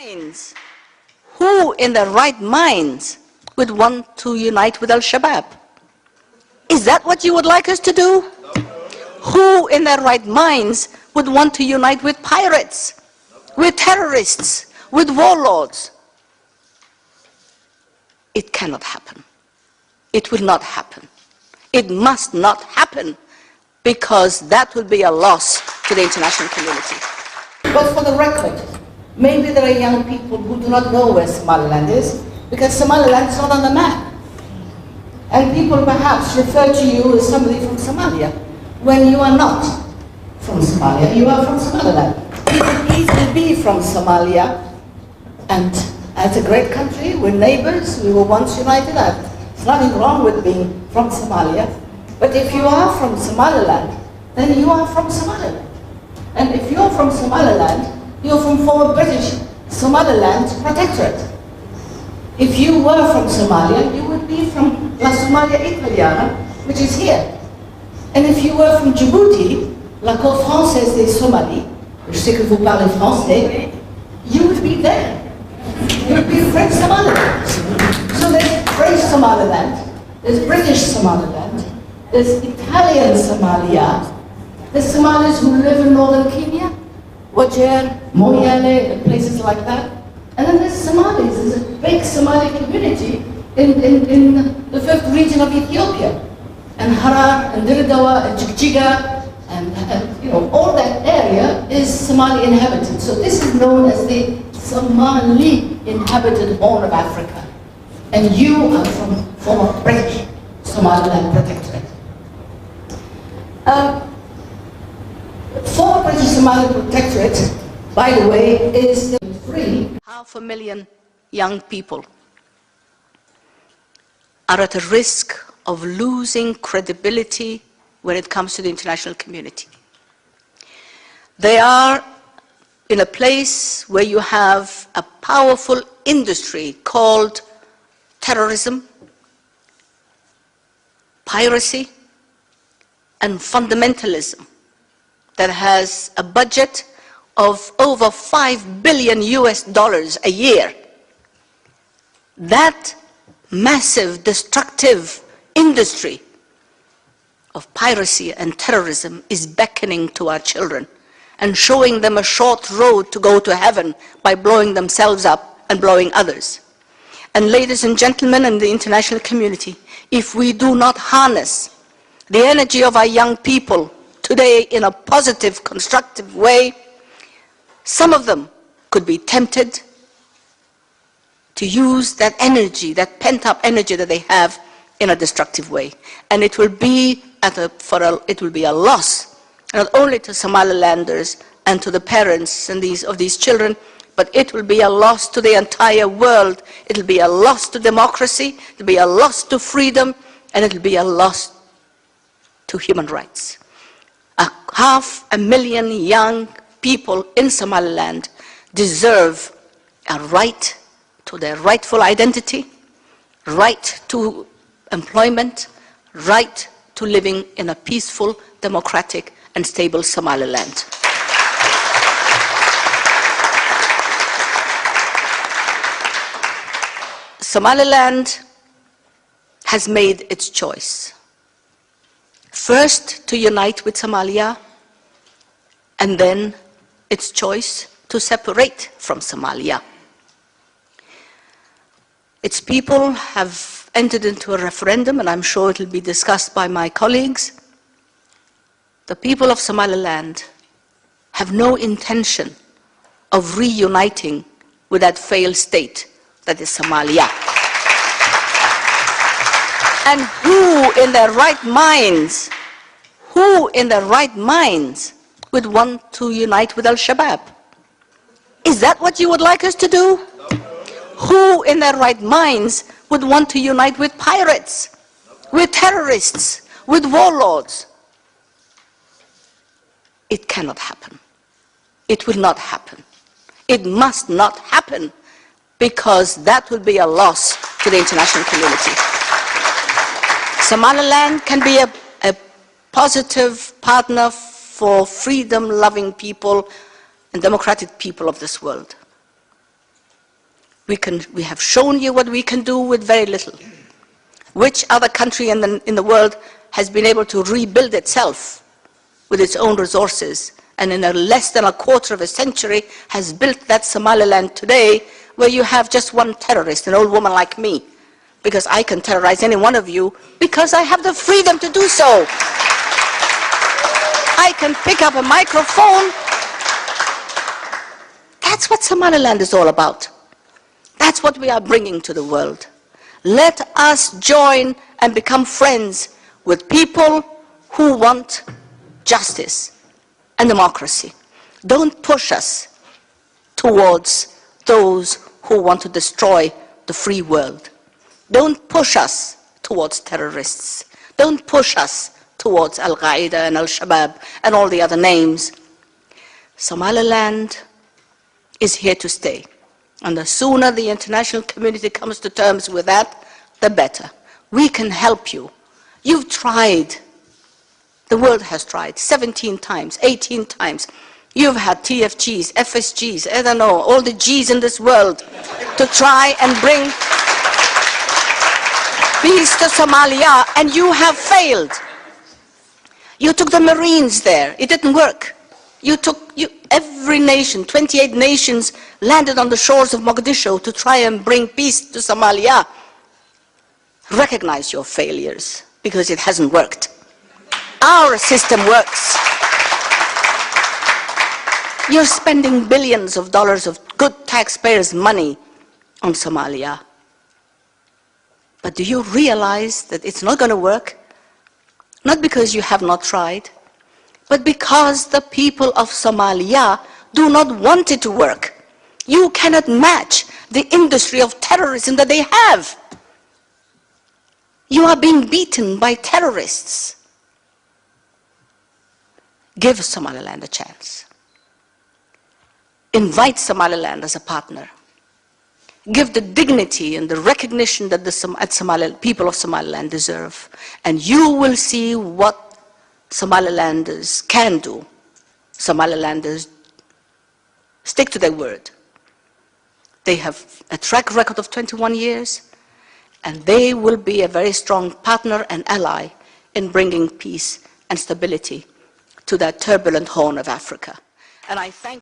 minds, who in their right minds would want to unite with Al-Shabaab? Is that what you would like us to do? Who in their right minds would want to unite with pirates, with terrorists, with warlords? It cannot happen. It will not happen. It must not happen, because that would be a loss to the international community. But for the record, maybe there are young people who do not know where Somaliland is, because Somaliland is not on the map. And people perhaps refer to you as somebody from Somalia, when you are not from Somalia, you are from Somaliland. You can easily be from Somalia, and as a great country, we're neighbors, we were once united. There's nothing wrong with being from Somalia, but if you are from Somaliland, then you are from Somaliland. And if you're from Somaliland, you're from former British Somaliland Protectorate. If you were from Somalia, you would be from La Somalia Italiana, which is here. And if you were from Djibouti, la Côte Française des Somalies, je sais que vous parlez français, you would be there. You would be French Somaliland. So there's French Somaliland, there's British Somaliland, there's Italian Somalia, there's Somalis who live in northern Kenya, Wajir, Moyale, and places like that. And then there's Somalis. There's a big Somali community in the 5th region of Ethiopia. And Harar, and Doodda, and Jigjiga, and you know, all that area is Somali inhabited. So this is known as the Somali inhabited Horn of Africa. And you are from former British Somaliland Protectorate. Former British Somaliland Protectorate, by the way, is free. 500,000 young people are at a risk of losing credibility when it comes to the international community. They are in a place where you have a powerful industry called terrorism, piracy, and fundamentalism that has a budget of over $5 billion a year. That massive, destructive industry of piracy and terrorism is beckoning to our children and showing them a short road to go to heaven by blowing themselves up and blowing others. And ladies and gentlemen in the international community, if we do not harness the energy of our young people today in a positive, constructive way, some of them could be tempted to use that energy, that pent-up energy that they have, in a destructive way. And it will be a loss, not only to Somalilanders and to the parents and of these children, but it will be a loss to the entire world. It will be a loss to democracy, it will be a loss to freedom, and it will be a loss to human rights. 500,000 young people in Somaliland deserve a right to their rightful identity, right to employment, right to living in a peaceful, democratic, and stable Somaliland. Somaliland has made its choice. First, to unite with Somalia, and then its choice to separate from Somalia. Its people have entered into a referendum, and I'm sure it will be discussed by my colleagues. The people of Somaliland have no intention of reuniting with that failed state that is Somalia. And who in their right minds would want to unite with Al-Shabaab? Is that what you would like us to do? Who in their right minds would want to unite with pirates, with terrorists, with warlords? It cannot happen. It will not happen. It must not happen, because that will be a loss to the international community. Somaliland can be a positive partner for freedom-loving people and democratic people of this world. We have shown you what we can do with very little. Which other country in the world has been able to rebuild itself with its own resources, and in less than a quarter of a century has built that Somaliland today, where you have just one terrorist, an old woman like me, because I can terrorize any one of you because I have the freedom to do so. I can pick up a microphone. That's what Somaliland is all about. That's what we are bringing to the world. Let us join and become friends with people who want justice and democracy. Don't push us towards those who want to destroy the free world. Don't push us towards terrorists. Don't push us towards Al-Qaeda and Al-Shabaab and all the other names. Somaliland is here to stay. And the sooner the international community comes to terms with that, the better. We can help you. You've tried. The world has tried 17 times, 18 times. You've had TFGs, FSGs, I don't know, all the Gs in this world to try and bring peace to Somalia, and you have failed. You took the Marines there. It didn't work. Every nation, 28 nations, landed on the shores of Mogadishu to try and bring peace to Somalia. Recognize your failures, because it hasn't worked. Our system works. You're spending billions of dollars of good taxpayers' money on Somalia. But do you realize that it's not going to work? Not because you have not tried, but because the people of Somalia do not want it to work. You cannot match the industry of terrorism that they have. You are being beaten by terrorists. Give Somaliland a chance. Invite Somaliland as a partner. Give the dignity and the recognition that the people of Somaliland deserve. And you will see what Somalilanders can do. Somalilanders stick to their word. They have a track record of 21 years, and they will be a very strong partner and ally in bringing peace and stability to that turbulent horn of Africa. And I thank